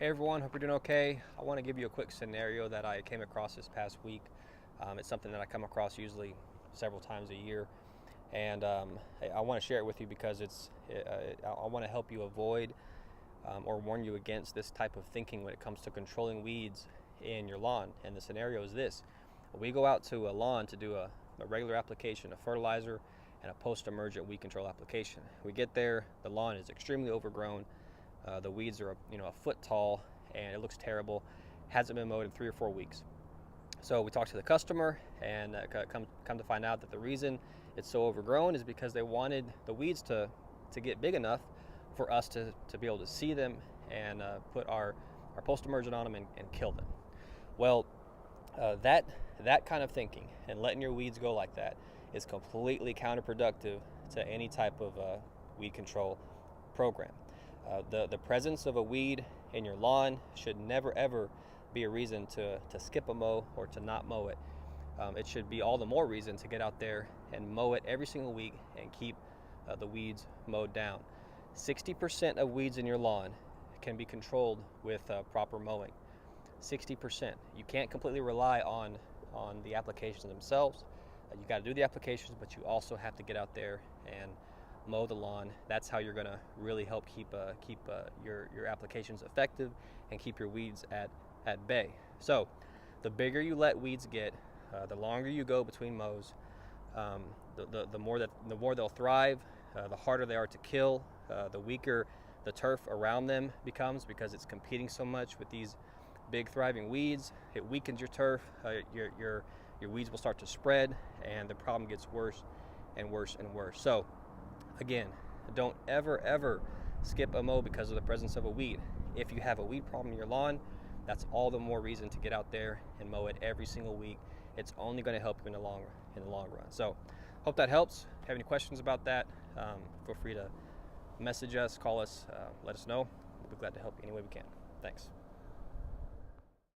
Hey everyone, hope you're doing okay. I want to give you a quick scenario that I came across this past week. It's something that I come across usually several times a year, and I want to share it with you because I want to help you avoid or warn you against this type of thinking when it comes to controlling weeds in your lawn. And the scenario is this: we go out to a lawn to do a regular application of fertilizer and a post-emergent weed control application. We get there, the lawn is extremely overgrown. The weeds are a foot tall and it looks terrible. Hasn't been mowed in 3 or 4 weeks. So we talked to the customer and come to find out that the reason it's so overgrown is because they wanted the weeds to get big enough for us to be able to see them and put our post-emergent on them and kill them. Well, that kind of thinking and letting your weeds go like that is completely counterproductive to any type of weed control program. The presence of a weed in your lawn should never ever be a reason to skip a mow or to not mow it. It should be all the more reason to get out there and mow it every single week and keep the weeds mowed down. 60% of weeds in your lawn can be controlled with proper mowing. 60%. You can't completely rely on the applications themselves. You got to do the applications, but you also have to get out there and mow the lawn. That's how you're going to really help keep your applications effective and keep your weeds at bay. So the bigger you let weeds get, the longer you go between mows, the more they'll thrive, the harder they are to kill, the weaker the turf around them becomes because it's competing so much with these big thriving weeds. It weakens your turf. Your weeds will start to spread and the problem gets worse and worse and worse. So again, don't ever skip a mow because of the presence of a weed. If you have a weed problem in your lawn, that's all the more reason to get out there and mow it every single week. It's only going to help you in the long run. So hope that helps. If you have any questions about that, feel free to message us, call us, let us know. We'll be glad to help you any way we can. Thanks.